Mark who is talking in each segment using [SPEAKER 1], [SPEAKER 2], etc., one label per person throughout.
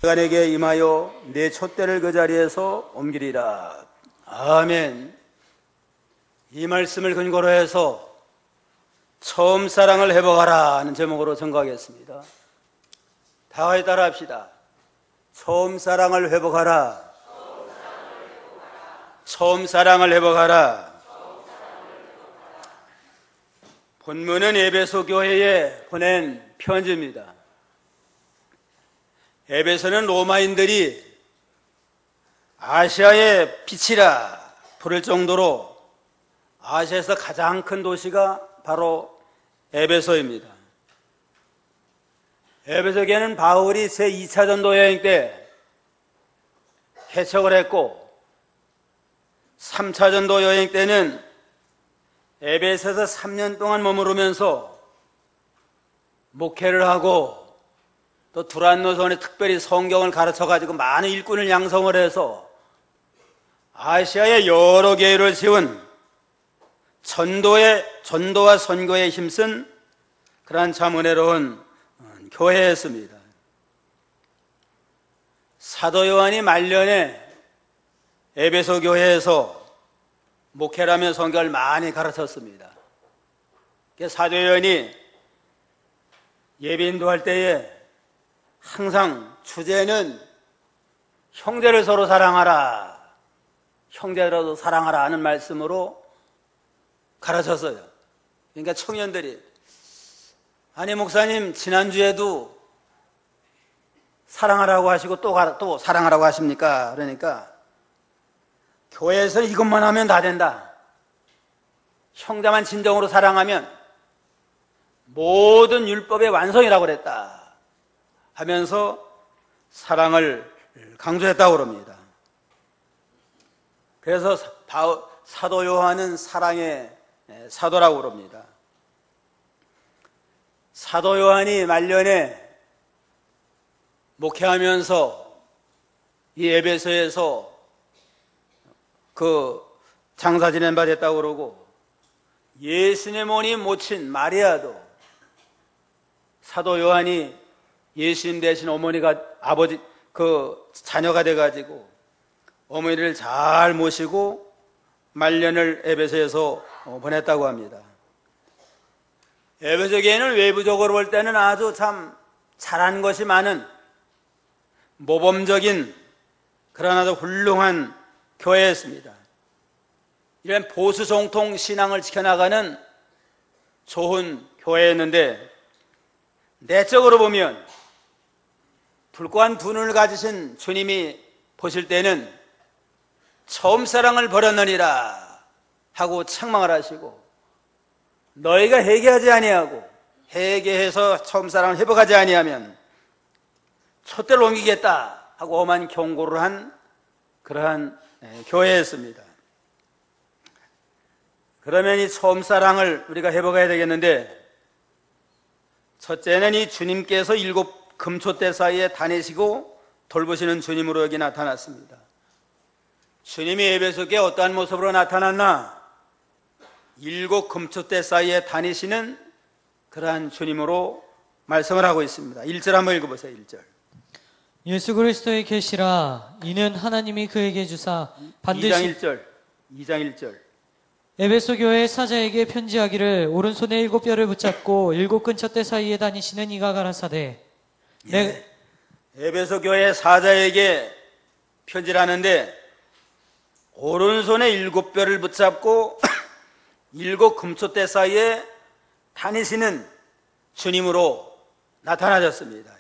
[SPEAKER 1] 간에게 임하여 내 촛대를 그 자리에서 옮기리라. 아멘. 이 말씀을 근거로 해서 처음 사랑을 회복하라 하는 제목으로 전가하겠습니다. 다 같이 따라 합시다. 처음 사랑을 회복하라. 처음 사랑을 회복하라. 본문은 에베소 교회에 보낸 편지입니다. 에베소는 로마인들이 아시아의 빛이라 부를 정도로 아시아에서 가장 큰 도시가 바로 에베소입니다. 에베소 교회는 바울이 제2차 전도 여행 때 개척을 했고 3차 전도 여행 때는 에베소에서 3년 동안 머무르면서 목회를 하고 또 두란노선에 특별히 성경을 가르쳐가지고 많은 일꾼을 양성을 해서 아시아의 여러 교회를 세운 전도와 선교에 힘쓴 그러한 참 은혜로운 교회였습니다. 사도 요한이 말년에 에베소 교회에서 목회를 하며 성경을 많이 가르쳤습니다. 사도 요한이 예배 인도할 때에 항상 주제는 형제를 서로 사랑하라, 형제라도 사랑하라 하는 말씀으로 가르쳤어요. 그러니까 청년들이 아니 목사님 지난주에도 사랑하라고 하시고 또 사랑하라고 하십니까? 그러니까 교회에서는 이것만 하면 다 된다. 형제만 진정으로 사랑하면 모든 율법의 완성이라고 그랬다 하면서 사랑을 강조했다고 그럽니다. 그래서 사도 요한은 사랑의 사도라고 그럽니다. 사도 요한이 말년에 목회하면서 이 에베소에서 그 장사 지낸 바 됐다고 그러고 예수님의 모니 모친 마리아도 사도 요한이 예수님 대신 어머니가 아버지 그 자녀가 돼가지고 어머니를 잘 모시고 말년을 에베소에서 보냈다고 합니다. 에베소 교회는 외부적으로 볼 때는 아주 참 잘한 것이 많은 모범적인 그러나 아주 훌륭한 교회였습니다. 이런 보수 정통 신앙을 지켜나가는 좋은 교회였는데 내적으로 보면 붉고한 두 눈을 가지신 주님이 보실 때는 처음 사랑을 버렸느니라 하고 책망을 하시고 너희가 회개하지 아니하고 회개해서 처음 사랑을 회복하지 아니하면 촛대를 옮기겠다 하고 엄한 경고를 한 그러한 교회였습니다. 그러면 이 처음 사랑을 우리가 회복해야 되겠는데 첫째는 이 주님께서 7 금초대 사이에 다니시고 돌보시는 주님으로 여기 나타났습니다. 주님이 에베소에 어떠한 모습으로 나타났나? 7 금초대 사이에 다니시는 그러한 주님으로 말씀을 하고 있습니다. 1절 한번 읽어보세요. 1절.
[SPEAKER 2] 예수 그리스도의 계시라 이는 하나님이 그에게 주사 반드시
[SPEAKER 1] 2장 1절
[SPEAKER 2] 에베소 교회 사자에게 편지하기를 오른손에 7 뼈를 붙잡고 7 근처대 사이에 다니시는 이가 가라사대
[SPEAKER 1] 에베소 교회 사자에게 편지를 하는데 오른손에 7 뼈를 붙잡고 7 금초대 사이에 다니시는 주님으로 나타나셨습니다.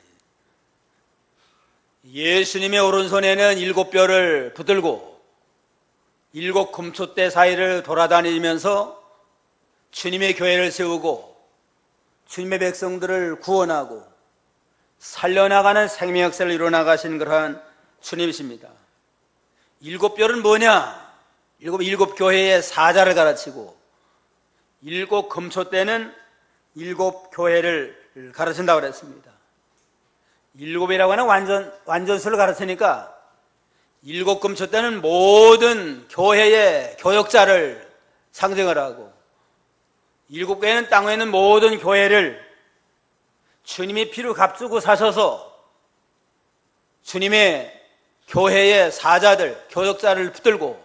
[SPEAKER 1] 예수님의 오른손에는 7 뼈를 붙들고 7 금초대 사이를 돌아다니면서 주님의 교회를 세우고 주님의 백성들을 구원하고 살려나가는 생명 역사를 이루어나가신 그러한 주님이십니다. 7 뼈는 뭐냐? 7 교회의 사자를 가르치고 7 금초대는 7 교회를 가르친다고 그랬습니다. 7이라고 하는 완전수를 가르치니까 7 금초대는 모든 교회의 교역자를 상징을 하고 7 교회는 땅에 있는 모든 교회를 주님이 피로 값주고 사셔서 주님의 교회의 사자들, 교역자를 붙들고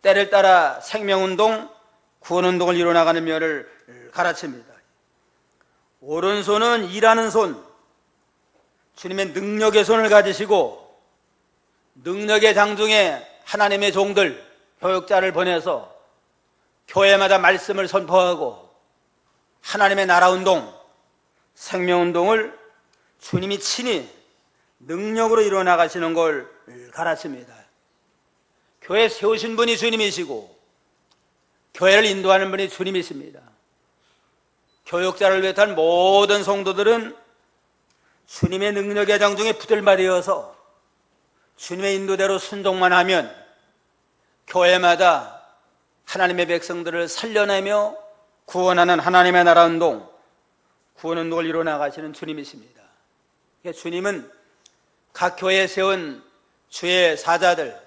[SPEAKER 1] 때를 따라 생명운동, 구원운동을 이뤄나가는 면을 가르칩니다. 오른손은 일하는 손, 주님의 능력의 손을 가지시고 능력의 장중에 하나님의 종들, 교역자를 보내서 교회마다 말씀을 선포하고 하나님의 나라운동, 생명운동을 주님이 친히 능력으로 이루어나가시는 걸 가르칩니다. 교회 세우신 분이 주님이시고 교회를 인도하는 분이 주님이십니다. 교역자를 비롯한 모든 성도들은 주님의 능력의 장중에 붙들마되어서 주님의 인도대로 순종만 하면 교회마다 하나님의 백성들을 살려내며 구원하는 하나님의 나라운동, 구원운동을 이루어나가시는 주님이십니다. 주님은 각 교회에 세운 주의 사자들,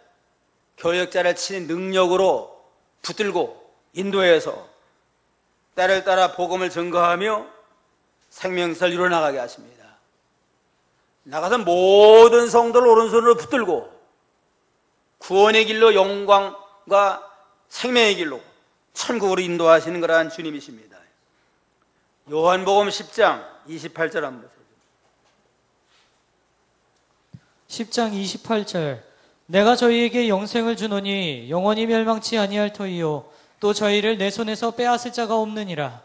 [SPEAKER 1] 교역자를 친히 능력으로 붙들고 인도해서 때를 따라 복음을 증거하며 생명사를 이루어나가게 하십니다. 나가서 모든 성도를 오른손으로 붙들고 구원의 길로 영광과 생명의 길로 천국으로 인도하시는 그러한 주님이십니다. 요한복음 10장 28절 한번 보세요.
[SPEAKER 2] 10장 28절 내가 저희에게 영생을 주노니 영원히 멸망치 아니할 터이요 또 저희를 내 손에서 빼앗을 자가 없느니라.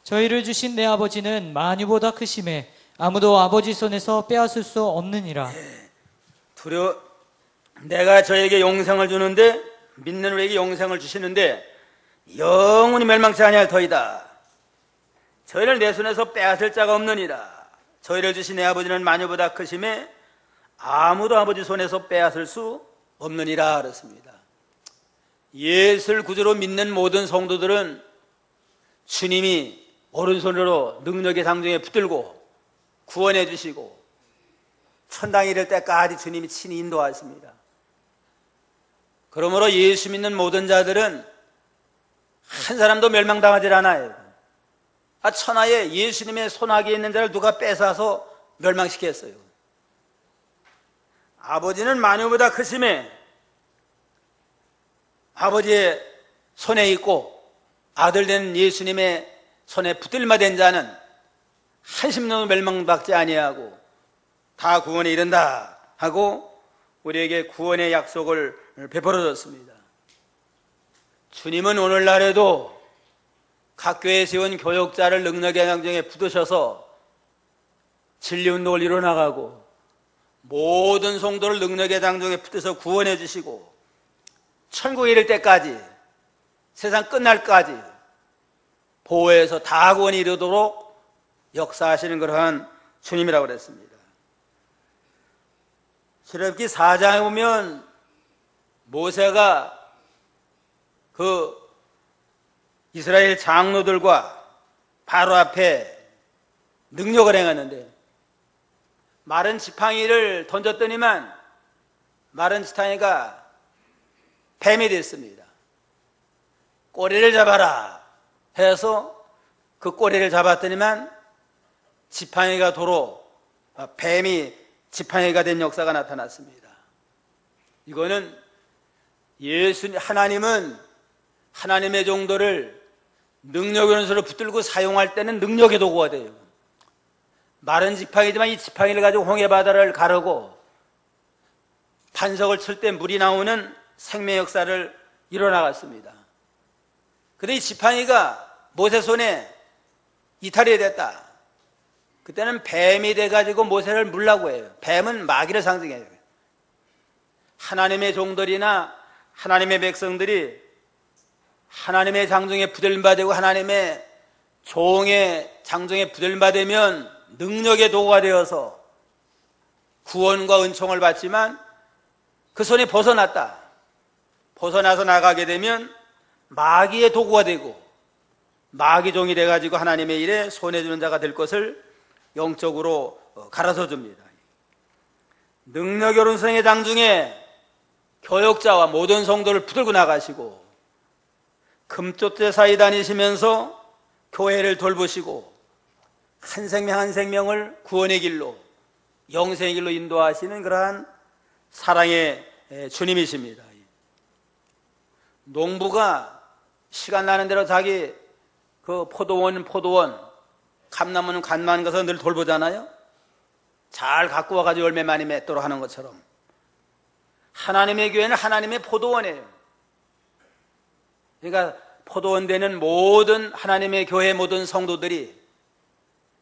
[SPEAKER 2] 저희를 주신 내 아버지는 만유보다 크심에 아무도 아버지 손에서 빼앗을 수 없느니라.
[SPEAKER 1] 내가 저에게 영생을 주는데 믿는 우리에게 영생을 주시는데 영원히 멸망치 아니할 터이다. 저희를 내 손에서 빼앗을 자가 없느니라. 저희를 주신 내 아버지는 만유보다 크심에 아무도 아버지 손에서 빼앗을 수 없느니라 그랬습니다. 예수를 구주로 믿는 모든 성도들은 주님이 오른손으로 능력의 상중에 붙들고 구원해 주시고 천당에 이를 때까지 주님이 친히 인도하십니다. 그러므로 예수 믿는 모든 자들은 한 사람도 멸망당하지 않아요. 천하에 예수님의 손아귀에 있는 자를 누가 뺏어서 멸망시켰어요. 아버지는 만유보다 크심에 아버지의 손에 있고 아들 된 예수님의 손에 붙들마된 자는 한심령을 멸망받지 아니하고 다 구원에 이른다 하고 우리에게 구원의 약속을 베풀어 줬습니다. 주님은 오늘날에도 각 교회에 세운 교역자를 능력의 장정에 붙으셔서 진리운동을 이뤄나가고 모든 성도를 능력의 장정에 붙어서 구원해 주시고 천국에 이를 때까지 세상 끝날까지 보호해서 다 구원이 이루도록 역사하시는 그러한 주님이라고 그랬습니다. 출애굽기 4장에 보면 모세가 그 이스라엘 장로들과 바로 앞에 능력을 행하는데 마른 지팡이를 던졌더니만 마른 지팡이가 뱀이 됐습니다. 꼬리를 잡아라 해서 그 꼬리를 잡았더니만 지팡이가 도로 뱀이 지팡이가 된 역사가 나타났습니다. 이거는 하나님은 하나님의 종도를 능력의 원수로 붙들고 사용할 때는 능력의 도구가 돼요. 마른 지팡이지만 이 지팡이를 가지고 홍해바다를 가르고 반석을 칠 때 물이 나오는 생명 역사를 이뤄나갔습니다. 그런데 이 지팡이가 모세 손에 이탈이 됐다. 그때는 뱀이 돼가지고 모세를 물라고 해요. 뱀은 마귀를 상징해요. 하나님의 종들이나 하나님의 백성들이 하나님의 장정에 붙들받고 하나님의 종의 장정에 붙들받으면 능력의 도구가 되어서 구원과 은총을 받지만 그 손에 벗어났다. 벗어나서 나가게 되면 마귀의 도구가 되고 마귀 종이 돼가지고 하나님의 일에 손해주는 자가 될 것을 영적으로 가르쳐 줍니다. 능력의 오른손의 장중에 교역자와 모든 성도를 붙들고 나가시고 금쪽대 사이 다니시면서 교회를 돌보시고 한 생명 한 생명을 구원의 길로 영생의 길로 인도하시는 그러한 사랑의 주님이십니다. 농부가 시간 나는 대로 자기 그 포도원, 감나무는 간만 가서 늘 돌보잖아요. 잘 갖고 와가지고 열매 많이 맺도록 하는 것처럼 하나님의 교회는 하나님의 포도원이에요. 그러니까 포도원 되는 모든 하나님의 교회 모든 성도들이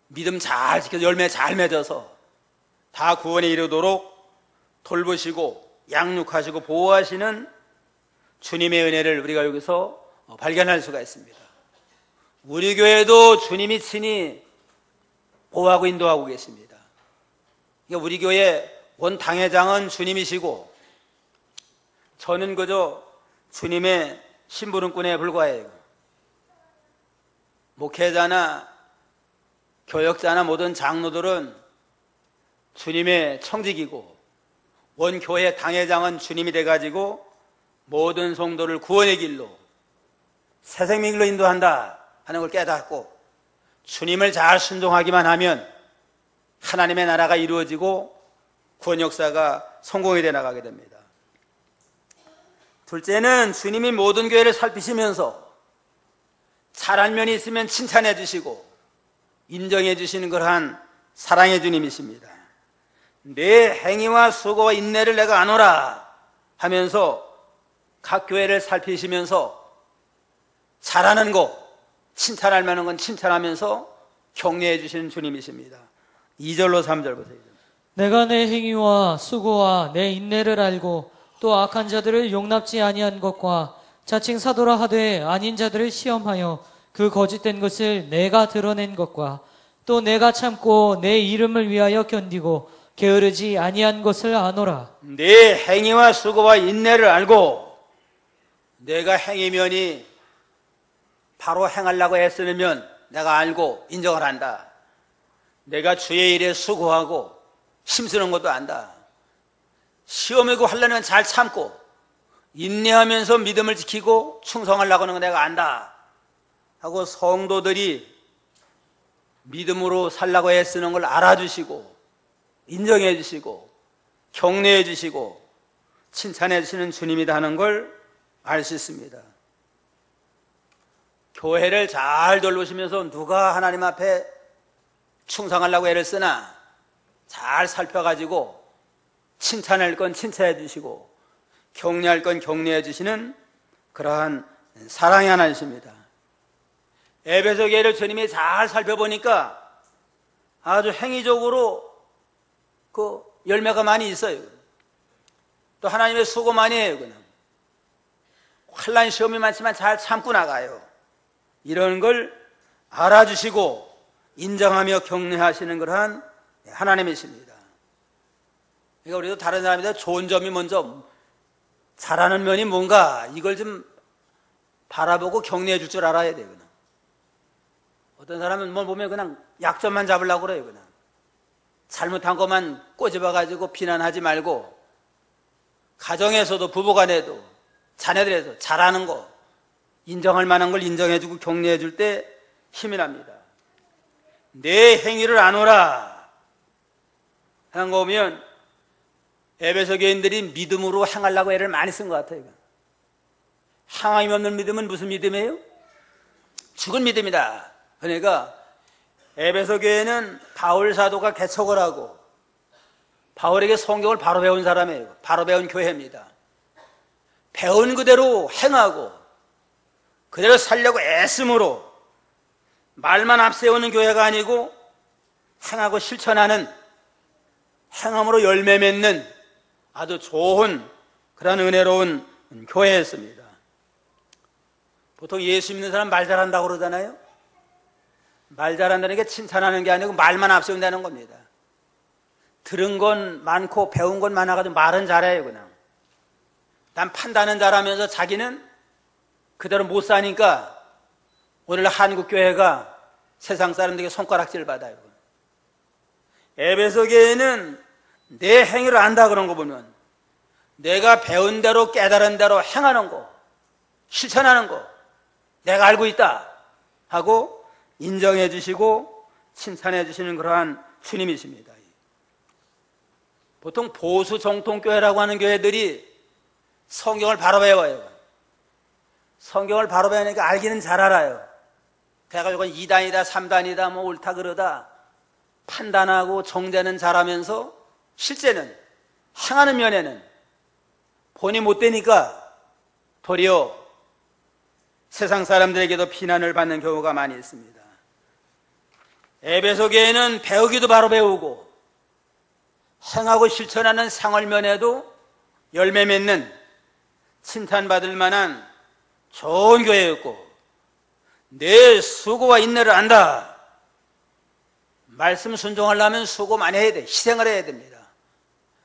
[SPEAKER 1] 믿음 잘 지켜서 열매 잘 맺어서 다 구원에 이르도록 돌보시고 양육하시고 보호하시는 주님의 은혜를 우리가 여기서 발견할 수가 있습니다. 우리 교회도 주님이 친히 보호하고 인도하고 계십니다. 그러니까 우리 교회 원 당회장은 주님이시고 저는 그저 주님의 심부름꾼에 불과해요. 목회자나 교역자나 모든 장로들은 주님의 청직이고 원 교회 당회장은 주님이 돼가지고 모든 성도를 구원의 길로 새 생명의 길로 인도한다 하는 걸 깨닫고 주님을 잘 순종하기만 하면 하나님의 나라가 이루어지고 구원 역사가 성공이 돼 나가게 됩니다. 둘째는 주님이 모든 교회를 살피시면서 잘한 면이 있으면 칭찬해 주시고 인정해 주시는 그러한 사랑의 주님이십니다. 내 행위와 수고와 인내를 내가 아노라 하면서 각 교회를 살피시면서 잘하는 거, 칭찬할 만한 건 칭찬하면서 격려해 주시는 주님이십니다. 2절로 3절 보세요.
[SPEAKER 2] 내가 내 행위와 수고와 내 인내를 알고 또 악한 자들을 용납지 아니한 것과 자칭 사도라 하되 아닌 자들을 시험하여 그 거짓된 것을 내가 드러낸 것과 또 내가 참고 내 이름을 위하여 견디고 게으르지 아니한 것을 아노라.
[SPEAKER 1] 내 행위와 수고와 인내를 알고 내가 행위면이 바로 행하려고 애쓰면 내가 알고 인정을 한다. 내가 주의 일에 수고하고 힘쓰는 것도 안다. 시험이고 환난은 잘 참고 인내하면서 믿음을 지키고 충성하려고 하는 건 내가 안다 하고 성도들이 믿음으로 살라고 애쓰는 걸 알아주시고 인정해 주시고 격려해 주시고 칭찬해 주시는 주님이다 하는 걸 알 수 있습니다. 교회를 잘 돌보시면서 누가 하나님 앞에 충성하려고 애를 쓰나 잘 살펴가지고 칭찬할 건 칭찬해 주시고 격려할 건 격려해 주시는 그러한 사랑의 하나님이십니다. 에베소 교회를 주님이 잘 살펴보니까 아주 행위적으로 그 열매가 많이 있어요. 또 하나님의 수고 많이 해요. 그냥 환난 시험이 많지만 잘 참고 나가요. 이런 걸 알아주시고 인정하며 격려하시는 그러한 하나님이십니다. 그러니까 우리도 다른 사람보다 좋은 점이 먼저 잘하는 면이 뭔가 이걸 좀 바라보고 격려해 줄 줄 알아야 돼요. 그냥. 어떤 사람은 뭘 보면 그냥 약점만 잡으려고 그래요. 그냥. 잘못한 것만 꼬집어가지고 비난하지 말고 가정에서도 부부간에도 자녀들에서 잘하는 거 인정할 만한 걸 인정해주고 격려해줄 때 힘이 납니다. 내 행위를 아노라 하는 거 보면 에베소 교인들이 믿음으로 행하려고 애를 많이 쓴 것 같아요. 행함이 없는 믿음은 무슨 믿음이에요? 죽은 믿음이다. 그러니까 에베소 교회는 바울 사도가 개척을 하고 바울에게 성경을 바로 배운 사람이에요. 바로 배운 교회입니다. 배운 그대로 행하고 그대로 살려고 애씀으로 말만 앞세우는 교회가 아니고 행하고 실천하는 행함으로 열매 맺는 아주 좋은 그런 은혜로운 교회였습니다. 보통 예수 믿는 사람 말 잘한다고 그러잖아요. 말 잘한다는 게 칭찬하는 게 아니고 말만 앞세운다는 겁니다. 들은 건 많고 배운 건 많아가지고 말은 잘해요. 그냥 난 판단은 잘하면서 자기는 그대로 못 사니까 오늘 한국교회가 세상 사람들에게 손가락질 받아요. 에베소 교회는 내 행위를 안다 그런 거 보면 내가 배운 대로 깨달은 대로 행하는 거 실천하는 거 내가 알고 있다 하고 인정해 주시고 칭찬해 주시는 그러한 주님이십니다. 보통 보수 정통교회라고 하는 교회들이 성경을 바로 배워요. 성경을 바로 배우니까 알기는 잘 알아요. 그래가지고 2단이다 3단이다 뭐 옳다 그러다 판단하고 정죄는 잘하면서 실제는 행하는 면에는 본이 못되니까 도리어 세상 사람들에게도 비난을 받는 경우가 많이 있습니다. 에베소 교회는 배우기도 바로 배우고 행하고 실천하는 생활면에도 열매 맺는 칭찬받을 만한 좋은 교회였고 내 수고와 인내를 안다. 말씀 순종하려면 수고 많이 해야 돼. 희생을 해야 됩니다.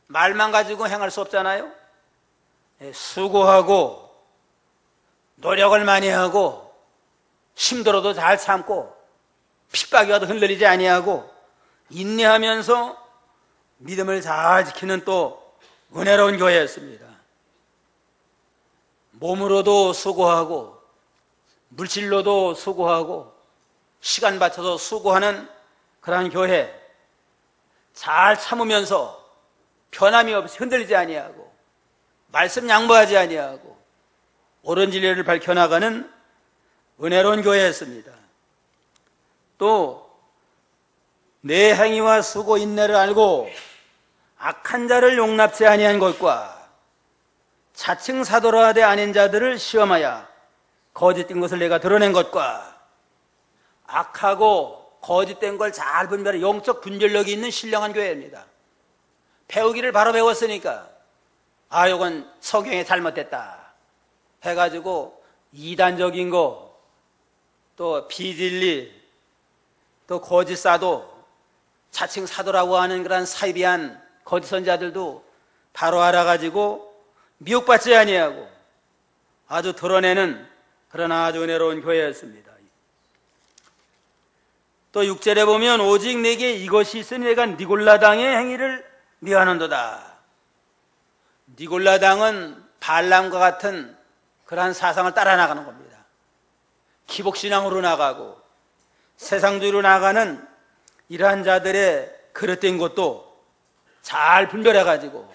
[SPEAKER 1] 말만 가지고 행할 수 없잖아요. 수고하고 노력을 많이 하고 힘들어도 잘 참고 핍박이 와도 흔들리지 아니하고 인내하면서 믿음을 잘 지키는 또 은혜로운 교회였습니다. 몸으로도 수고하고 물질로도 수고하고 시간 바쳐서 수고하는 그러한 교회, 잘 참으면서 변함이 없이 흔들리지 아니하고 말씀 양보하지 아니하고 옳은 진리를 밝혀나가는 은혜로운 교회였습니다. 또 내 행위와 수고 인내를 알고 악한 자를 용납지 아니한 것과 자칭 사도라 하되 아닌 자들을 시험하여 거짓된 것을 내가 드러낸 것과 악하고 거짓된 걸 잘 분별해 영적 분별력이 있는 신령한 교회입니다. 배우기를 바로 배웠으니까 이건 성경에 잘못됐다 해가지고 이단적인 거, 또 비진리, 또 거짓 사도, 자칭 사도라고 하는 그런 사이비한 거짓 선자들도 바로 알아가지고 미혹받지 아니하고 아주 드러내는 그런 아주 은혜로운 교회였습니다. 또 6절에 보면 오직 내게 이것이 있으니 내가 니골라당의 행위를 미워하는도다. 니골라당은 발람과 같은 그러한 사상을 따라 나가는 겁니다. 기복신앙으로 나가고 세상주의로 나가는 이러한 자들의 그릇된 것도 잘 분별해가지고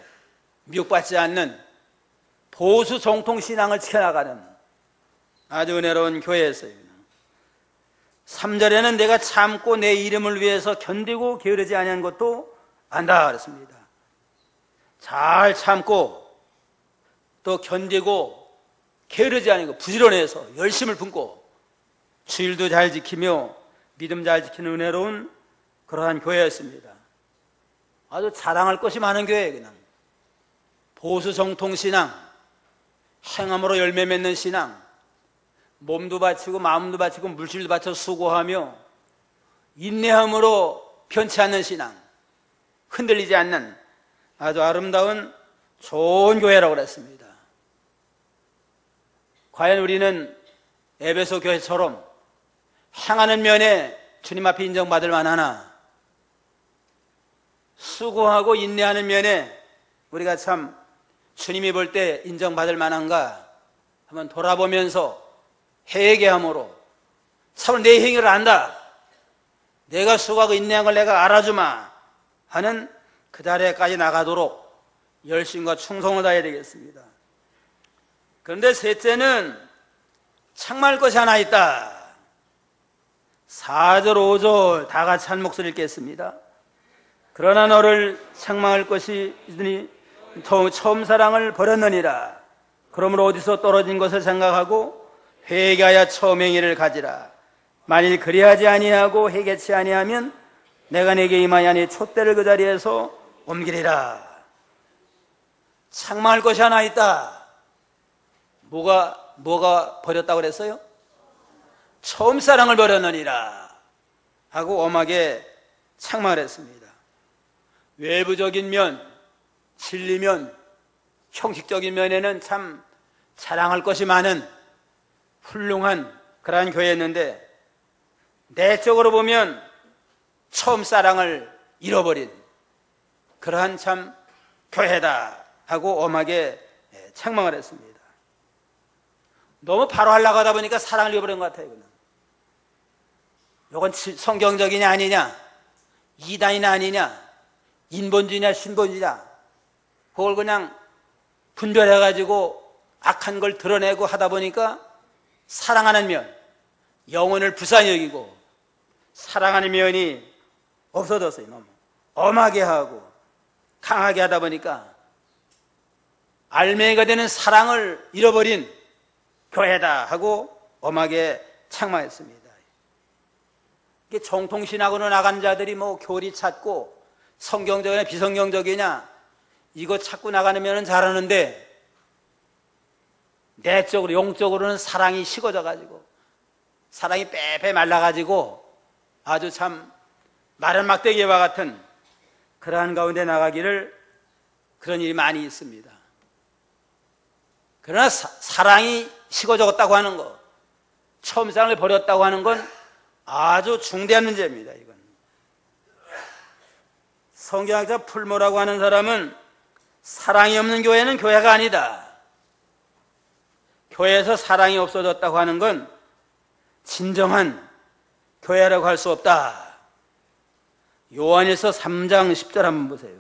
[SPEAKER 1] 미혹받지 않는 보수 정통신앙을 지켜나가는 아주 은혜로운 교회였어요. 3절에는 내가 참고 내 이름을 위해서 견디고 게으르지 아니한 것도 안다 그랬습니다. 잘 참고 또 견디고 게으르지 않고 부지런해서 열심을 품고 주일도 잘 지키며 믿음 잘 지키는 은혜로운 그러한 교회였습니다. 아주 자랑할 것이 많은 교회예요. 그냥 보수 정통 신앙, 행함으로 열매 맺는 신앙, 몸도 바치고 마음도 바치고 물질도 바쳐 수고하며 인내함으로 변치 않는 신앙, 흔들리지 않는 아주 아름다운 좋은 교회라고 그랬습니다. 과연 우리는 에베소 교회처럼 행하는 면에 주님 앞에 인정받을 만하나, 수고하고 인내하는 면에 우리가 참 주님이 볼 때 인정받을 만한가 한번 돌아보면서 회개함으로 참으로 내 행위를 안다, 내가 수고하고 인내한 걸 내가 알아주마 하는 그 자리에까지 나가도록 열심과 충성을 다해야 되겠습니다. 그런데 셋째는 책망할 것이 하나 있다. 4절 5절 다 같이 한 목소리 읽겠습니다. 그러나 너를 책망할 것이 있으니 처음 사랑을 버렸느니라. 그러므로 어디서 떨어진 것을 생각하고 회개하여 처음 행위를 가지라. 만일 그리하지 아니하고 회개치 아니하면 내가 내게 임하여 네 촛대를 그 자리에서 옮기리라. 책망할 것이 하나 있다. 뭐가 버렸다고 그랬어요? 처음 사랑을 버렸느니라 하고 엄하게 책망을 했습니다. 외부적인 면, 진리면, 형식적인 면에는 참 자랑할 것이 많은 훌륭한 그러한 교회였는데 내적으로 보면 처음 사랑을 잃어버린 그러한 참 교회다 하고 엄하게 책망을 했습니다. 너무 바로 하려고 하다 보니까 사랑을 잃어버린 것 같아요. 이건 성경적이냐 아니냐, 이단이냐 아니냐, 인본주의냐 신본주의냐, 그걸 그냥 분별해가지고 악한 걸 드러내고 하다 보니까 사랑하는 면, 영혼을 불쌍히 여기고 사랑하는 면이 없어졌어요. 너무 엄하게 하고 강하게 하다 보니까 알맹이가 되는 사랑을 잃어버린 교회다 하고 엄하게 책망했습니다. 이게 정통신학으로 나간 자들이 뭐 교리 찾고 성경적이냐 비성경적이냐 이거 찾고 나가면 잘하는데 내적으로 영적으로는 사랑이 식어져 가지고 사랑이 빼빼 말라 가지고 아주 참 마른 막대기와 같은 그러한 가운데 나가기를 그런 일이 많이 있습니다. 그러나 사랑이 식어졌다고 하는 것, 처음 사랑을 버렸다고 하는 건 아주 중대한 문제입니다. 이건 성경학자 풀모라고 하는 사람은 사랑이 없는 교회는 교회가 아니다. 교회에서 사랑이 없어졌다고 하는 건 진정한 교회라고 할 수 없다. 요한일서 3장 10절 한번 보세요.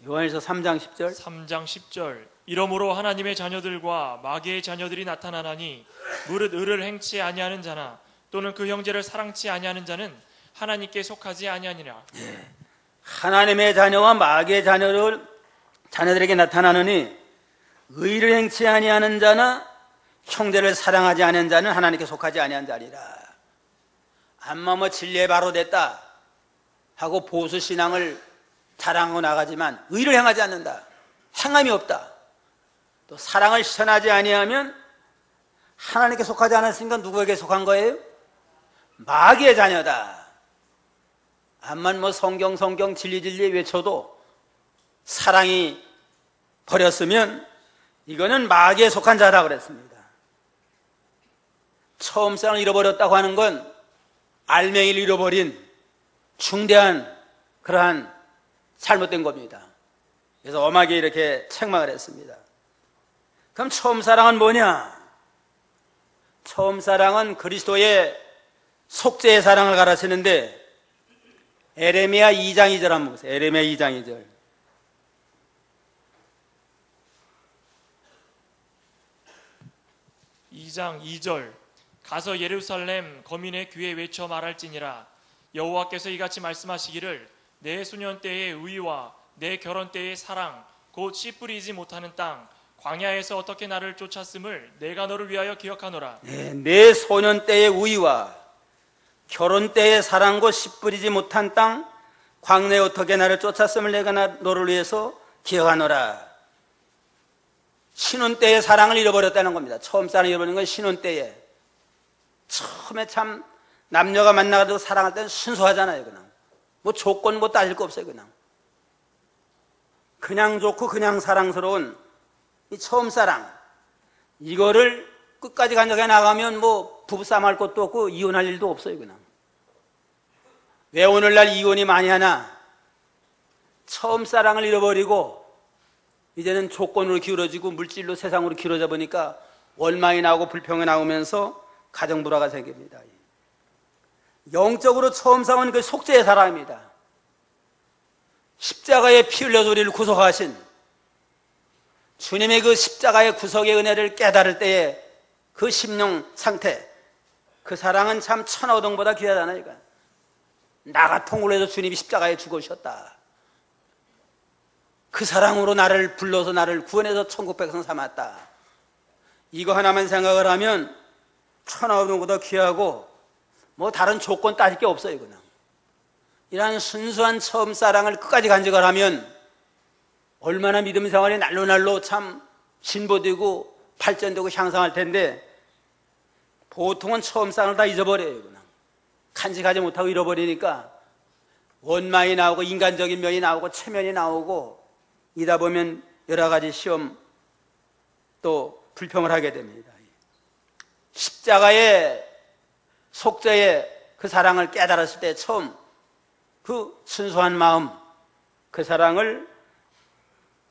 [SPEAKER 1] 요한일서 3장 10절.
[SPEAKER 3] 3장 10절. 이러므로 하나님의 자녀들과 마귀의 자녀들이 나타나나니 무릇 의를 행치 아니하는 자나 또는 그 형제를 사랑치 아니하는 자는 하나님께 속하지 아니하니라.
[SPEAKER 1] 하나님의 자녀와 마귀의 자녀들에게 나타나느니 의를 행치 아니하는 자나 형제를 사랑하지 않은 자는 하나님께 속하지 아니한 자리라. 암만 뭐 진리에 바로 됐다 하고 보수 신앙을 자랑하고 나가지만 의를 행하지 않는다, 행함이 없다, 또 사랑을 실천하지 아니하면 하나님께 속하지 않았으니까 누구에게 속한 거예요? 마귀의 자녀다. 암만 뭐 성경 진리 외쳐도 사랑이 버렸으면 이거는 마귀에 속한 자다 그랬습니다. 처음 사랑을 잃어버렸다고 하는 건 알맹이를 잃어버린 중대한 그러한 잘못된 겁니다. 그래서 엄하게 이렇게 책망을 했습니다. 그럼 처음 사랑은 뭐냐? 처음 사랑은 그리스도의 속죄의 사랑을 가르치는데 에레미야 2장 2절 한번 보세요. 에레미야 2장 2절.
[SPEAKER 3] (2장 2절) 가서 예루살렘 거민의 귀에 외쳐 말할지니라. 여호와께서 이같이 말씀하시기를 내 소년 때의 의와 내 결혼 때의 사랑 곧 씨 뿌리지 못하는 땅 광야에서 어떻게 나를 쫓았음을 내가 너를 위하여 기억하노라.
[SPEAKER 1] 내 소년 때의 우위와 결혼 때의 사랑과 씨 뿌리지 못한 땅 광야에 어떻게 나를 쫓았음을 내가 너를 위해서 기억하노라. 신혼 때의 사랑을 잃어버렸다는 겁니다. 처음 사랑을 잃어버린 건 신혼 때에. 처음에 참 남녀가 만나가지고 사랑할 때는 순수하잖아요. 그냥 뭐 조건 뭐 따질 거 없어요. 그냥 좋고 그냥 사랑스러운 이 처음 사랑, 이거를 끝까지 간직해 나가면 뭐 부부싸움 할 것도 없고 이혼할 일도 없어요. 그냥 왜 오늘날 이혼이 많이 하나? 처음 사랑을 잃어버리고 이제는 조건으로 기울어지고 물질로 세상으로 기울어져 보니까 원망이 나오고 불평이 나오면서 가정 불화가 생깁니다. 영적으로 처음 사랑은 그 속죄의 사랑입니다. 십자가에 피 흘려서 우리를 구속하신 주님의 그 십자가의 구속의 은혜를 깨달을 때의 그 심령 상태, 그 사랑은 참 천하오동보다 귀하잖아요. 나 같은 해서 주님이 십자가에 죽으셨다. 그 사랑으로 나를 불러서 나를 구원해서 천국 백성 삼았다. 이거 하나만 생각을 하면 천하오동보다 귀하고 뭐 다른 조건 따질 게 없어요. 그냥 이러한 순수한 처음 사랑을 끝까지 간직을 하면 얼마나 믿음 생활이 날로 참 진보되고 발전되고 향상할 텐데 보통은 처음 사랑을 다 잊어버려요. 그냥 간직하지 못하고 잃어버리니까 원망이 나오고 인간적인 면이 나오고 체면이 나오고 이다 보면 여러 가지 시험 또 불평을 하게 됩니다. 십자가의 속죄의 그 사랑을 깨달았을 때 처음 그 순수한 마음, 그 사랑을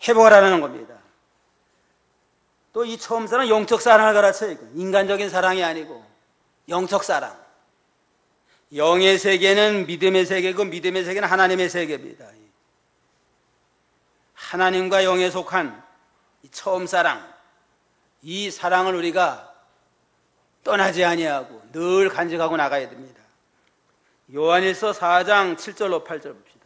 [SPEAKER 1] 회복하라는 겁니다. 또 이 처음 사랑은 영적 사랑을 가르쳐요. 인간적인 사랑이 아니고 영적 사랑. 영의 세계는 믿음의 세계고 믿음의 세계는 하나님의 세계입니다. 하나님과 영에 속한 이 처음 사랑, 이 사랑을 우리가 떠나지 아니하고 늘 간직하고 나가야 됩니다. 요한일서 4장 7절로 8절 봅시다.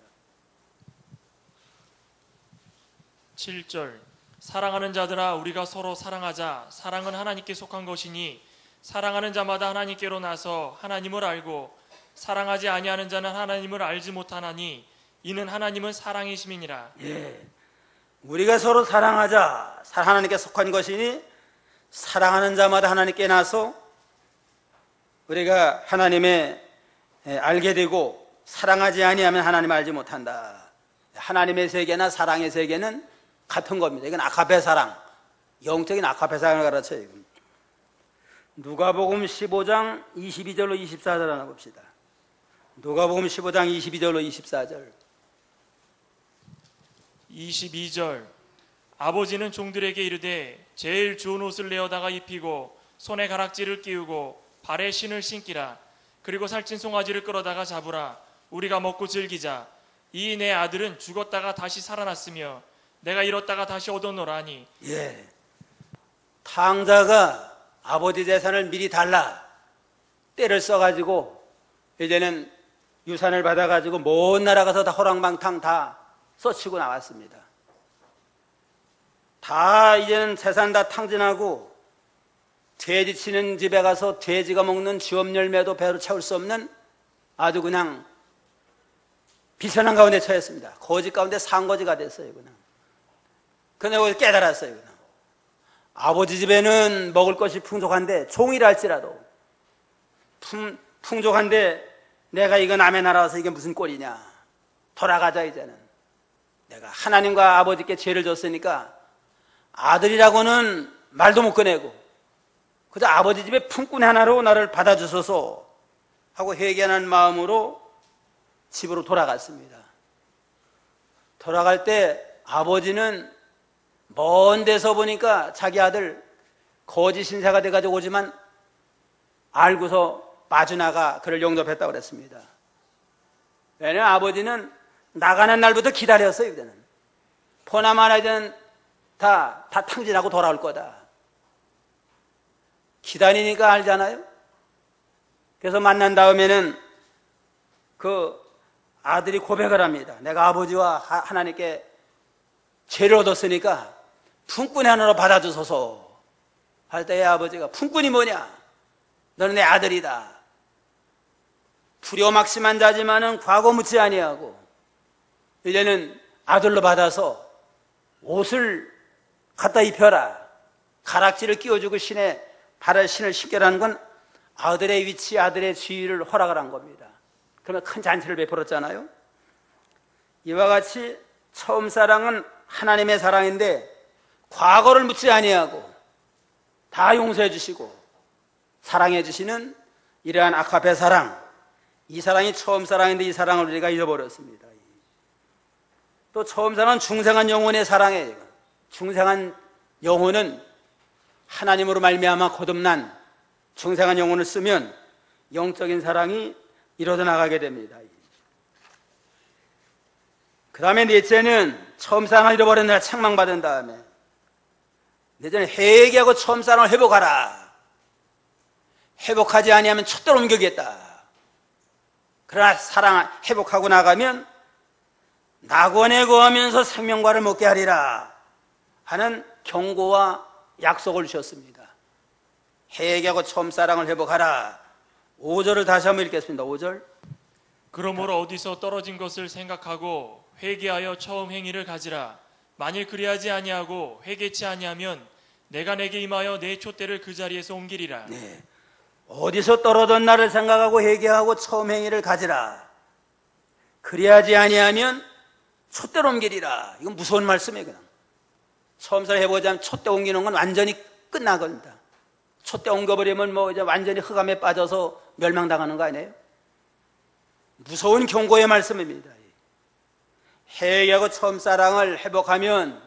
[SPEAKER 3] 7절 사랑하는 자들아 우리가 서로 사랑하자. 사랑은 하나님께 속한 것이니 사랑하는 자마다 하나님께로 나서 하나님을 알고 사랑하지 아니하는 자는 하나님을 알지 못하나니 이는 하나님은 사랑이심이니라.
[SPEAKER 1] 우리가 서로 사랑하자. 하나님께 속한 것이니 사랑하는 자마다 하나님께 나서 우리가 하나님의 알게 되고 사랑하지 아니하면 하나님을 알지 못한다. 하나님의 세계나 사랑의 세계는 같은 겁니다. 이건 아카페 사랑, 영적인 아카페 사랑을 가르쳐요. 누가복음 15장 22절로 24절 하나 봅시다. 누가복음 15장 22절로 24절.
[SPEAKER 3] 22절 아버지는 종들에게 이르되 제일 좋은 옷을 내어다가 입히고 손에 가락지를 끼우고 발에 신을 신기라. 그리고 살찐 송아지를 끌어다가 잡으라. 우리가 먹고 즐기자. 이 내 아들은 죽었다가 다시 살아났으며 내가 잃었다가 다시 얻었노라니.
[SPEAKER 1] 탕자가 아버지 재산을 미리 달라 때를 써가지고 이제는 유산을 받아가지고 먼 나라 가서 다 호랑방탕 다 써치고 나왔습니다. 다 이제는 재산 다 탕진하고 돼지 치는 집에 가서 돼지가 먹는 쥐업 열매도 배로 채울 수 없는 아주 그냥 비천한 가운데 처했습니다. 거지 가운데 산거지가 됐어요. 그냥. 근데 거기서 깨달았어요. 그냥. 아버지 집에는 먹을 것이 풍족한데 종이라 할지라도 풍족한데 내가 이거 남의 나라 와서 이게 무슨 꼴이냐. 돌아가자 이제는. 내가 하나님과 아버지께 죄를 졌으니까 아들이라고는 말도 못 꺼내고 그저 아버지 집에 품꾼 하나로 나를 받아주소서 하고 회개하는 마음으로 집으로 돌아갔습니다. 돌아갈 때 아버지는 먼 데서 보니까 자기 아들 거짓 신사가 돼가지고 오지만 알고서 빠져나가 그를 용접했다고 그랬습니다. 왜냐하면 아버지는 나가는 날부터 기다렸어요. 이제는 포나마나 이제는 다 탕진하고 돌아올 거다. 기다리니까 알잖아요. 그래서 만난 다음에는 그 아들이 고백을 합니다. 내가 아버지와 하나님께 죄를 얻었으니까 품꾼이 하나로 받아주소서 할 때의 아버지가 품꾼이 뭐냐? 너는 내 아들이다. 두려막심한 자지만은 과거 묻지 아니하고 이제는 아들로 받아서 옷을 갖다 입혀라. 가락지를 끼워주고 신에 발에 신을 신겨라는 건 아들의 위치, 아들의 지위를 허락을 한 겁니다. 그러면 큰 잔치를 베풀었잖아요. 이와 같이 처음 사랑은 하나님의 사랑인데 과거를 묻지 아니하고 다 용서해 주시고 사랑해 주시는 이러한 아카페 사랑, 이 사랑이 처음 사랑인데 이 사랑을 우리가 잃어버렸습니다. 또 처음 사랑은 중생한 영혼의 사랑이에요. 중생한 영혼은 하나님으로 말미암아 거듭난 중생한 영혼을 쓰면 영적인 사랑이 이루어져 나가게 됩니다. 그 다음에 넷째는 처음 사랑을 잃어버린 날 책망받은 다음에 넷째는 회개하고 처음 사랑을 회복하라. 회복하지 아니하면 촛대로 옮겨겠다. 그러나 사랑 회복하고 나가면 낙원에 거하면서 생명과를 먹게 하리라 하는 경고와 약속을 주셨습니다. 회개하고 처음 사랑을 회복하라. 5절을 다시 한번 읽겠습니다. 5절.
[SPEAKER 3] 그러므로 어디서 떨어진 것을 생각하고 회개하여 처음 행위를 가지라. 만일 그리하지 아니하고 회개치 아니하면 내가 내게 임하여 내 촛대를 그 자리에서 옮기리라.
[SPEAKER 1] 네. 어디서 떨어졌 나를 생각하고 회개하고 처음 행위를 가지라. 그리하지 아니하면 촛대로 옮기리라. 이건 무서운 말씀이에요. 그냥. 처음 살 해보자면 촛대 옮기는 건 완전히 끝난 겁니다. 촛대 옮겨버리면 뭐 이제 완전히 흑암에 빠져서 멸망당하는 거 아니에요? 무서운 경고의 말씀입니다. 회개하고 처음 사랑을 회복하면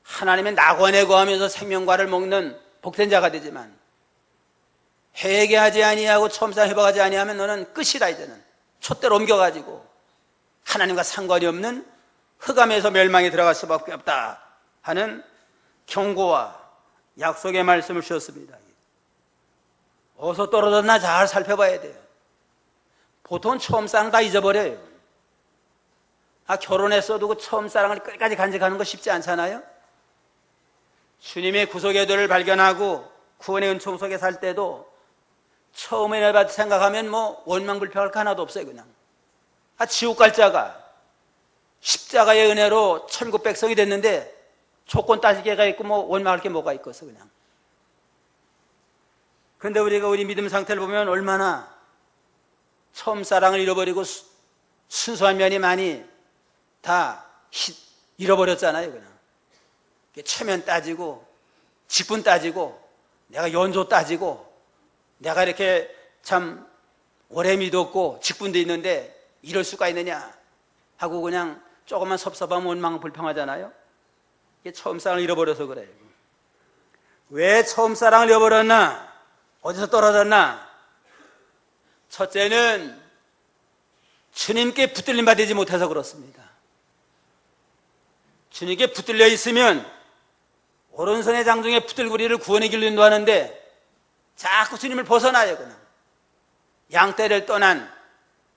[SPEAKER 1] 하나님의 낙원에 거하면서 생명과를 먹는 복된 자가 되지만 회개하지 아니하고 처음 사랑 회복하지 아니하면 너는 끝이다. 이제는 촛대로 옮겨가지고 하나님과 상관이 없는 흑암에서 멸망에 들어갈 수밖에 없다 하는 경고와 약속의 말씀을 주셨습니다. 어디서 떨어졌나 잘 살펴봐야 돼요. 보통 처음 사랑 다 잊어버려요. 결혼했어도 그 처음 사랑을 끝까지 간직하는 거 쉽지 않잖아요. 주님의 구속의 도를 발견하고 구원의 은총 속에 살 때도 처음에 생각하면 원망불평할 거 하나도 없어요. 그냥 지옥 갈 자가 십자가의 은혜로 천국 백성이 됐는데 조건 따지게가 있고 원망할 게 뭐가 있겠어. 그냥. 그런데 우리가 우리 믿음 상태를 보면 얼마나 처음 사랑을 잃어버리고 순수한 면이 많이 다 잃어버렸잖아요. 그냥 체면 따지고 직분 따지고 내가 연조 따지고 내가 이렇게 참 오래 믿었고 직분도 있는데 이럴 수가 있느냐 하고 그냥 조금만 섭섭하면 원망 불평하잖아요. 이게 처음 사랑을 잃어버려서 그래요. 왜 처음 사랑을 잃어버렸나? 어디서 떨어졌나? 첫째는 주님께 붙들림 받지 못해서 그렇습니다. 주님께 붙들려 있으면 오른손의 장중에 붙들고리를 구원의 길로 인도하는데 자꾸 주님을 벗어나요. 그냥 양떼를 떠난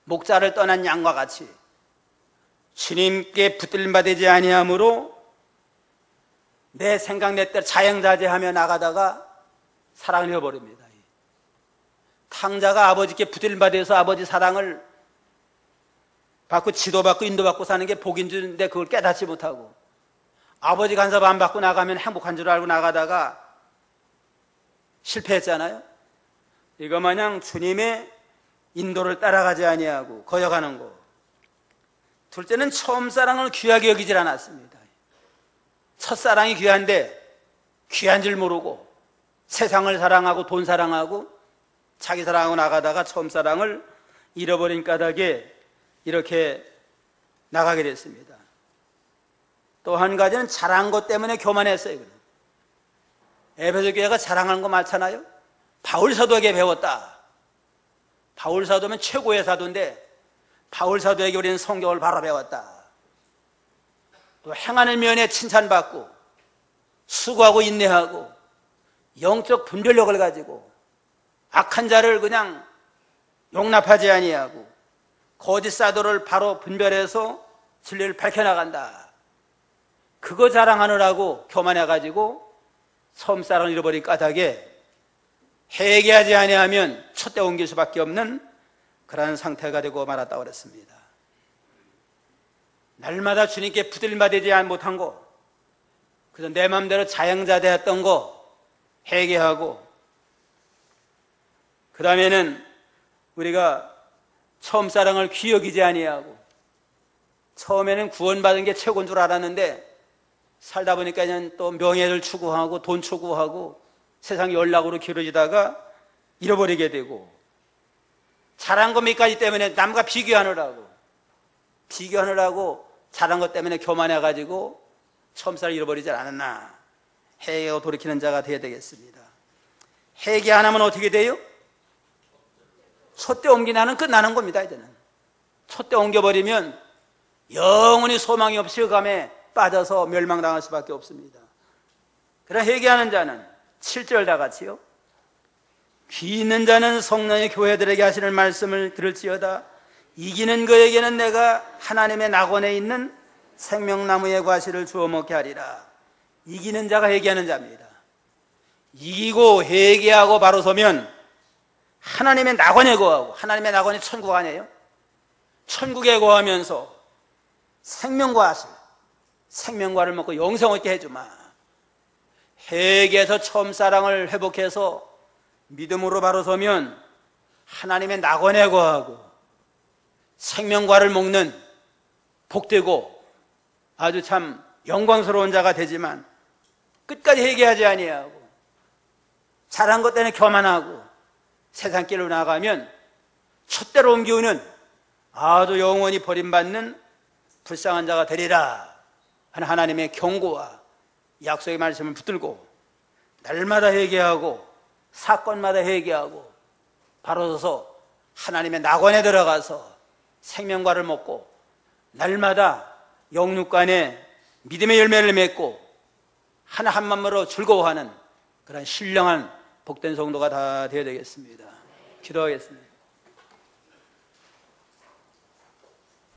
[SPEAKER 1] 목자를 떠난 양과 같이 주님께 붙들림 받지 아니함으로 내 생각 내 대로 자영자재하며 나가다가 사랑을 잃어버립니다. 탕자가 아버지께 붙들림 받아서 아버지 사랑을 받고 지도받고 인도받고 사는 게 복인 줄인데 그걸 깨닫지 못하고 아버지 간섭 안 받고 나가면 행복한 줄 알고 나가다가 실패했잖아요. 이거 마냥 주님의 인도를 따라가지 아니하고 거역하는 거. 둘째는 처음 사랑을 귀하게 여기질 않았습니다. 첫사랑이 귀한데 귀한 줄 모르고 세상을 사랑하고 돈 사랑하고 자기 사랑하고 나가다가 처음 사랑을 잃어버린 까닭에 이렇게 나가게 됐습니다. 또 한 가지는 잘한 것 때문에 교만했어요. 에베소 교회가 자랑하는 거 많잖아요. 바울 사도에게 배웠다. 바울 사도면 최고의 사도인데 바울 사도에게 우리는 성경을 바로 배웠다. 또 행하는 면에 칭찬받고 수고하고 인내하고 영적 분별력을 가지고 악한 자를 그냥 용납하지 아니하고 거짓 사도를 바로 분별해서 진리를 밝혀나간다. 그거 자랑하느라고 교만해가지고 처음 사랑을 잃어버린 까닭에 회개하지 아니하면 촛대 옮길 수밖에 없는 그러한 상태가 되고 말았다고 그랬습니다. 날마다 주님께 붙들림 받지 못한 거, 그래서 내 마음대로 자영자재했던 거 회개하고, 그 다음에는 우리가 처음 사랑을 귀히 여기지 아니하고, 처음에는 구원받은 게 최고인 줄 알았는데 살다 보니까 또 명예를 추구하고 돈 추구하고 세상 연락으로 길어지다가 잃어버리게 되고, 잘한 것 몇 가지 때문에 남과 비교하느라고 잘한 것 때문에 교만해가지고 처음 사랑을 잃어버리지 않았나. 회개하고 돌이키는 자가 되어야 되겠습니다. 회개 안 하면 어떻게 돼요? 촛대 옮기나는 끝나는 겁니다. 이제는 촛대 옮겨버리면 영원히 소망이 없이 흑암에 빠져서 멸망당할 수밖에 없습니다. 그러나 회개하는 자는 7절 다 같이요. 귀 있는 자는 성령의 교회들에게 하시는 말씀을 들을지어다. 이기는 그에게는 내가 하나님의 낙원에 있는 생명나무의 과실을 주워 먹게 하리라. 이기는 자가 회개하는 자입니다. 이기고 회개하고 바로 서면 하나님의 낙원에 거하고, 하나님의 낙원이 천국 아니에요? 천국에 거하면서 생명과실, 생명과를 먹고 영생 얻게 해주마. 회개해서 처음 사랑을 회복해서 믿음으로 바로 서면 하나님의 낙원에 거하고 생명과를 먹는 복되고 아주 참 영광스러운 자가 되지만, 끝까지 회개하지 아니하고 잘한 것 때문에 교만하고 세상길로 나가면 촛대로 옮기우는 아주 영원히 버림받는 불쌍한 자가 되리라 하는 하나님의 경고와 약속의 말씀을 붙들고 날마다 회개하고 사건마다 회개하고 바로 서서 하나님의 낙원에 들어가서 생명과를 먹고 날마다 영육 간에 믿음의 열매를 맺고 하나 한 마음으로 즐거워하는 그런 신령한 복된 성도가 다 되어야 되겠습니다. 기도하겠습니다.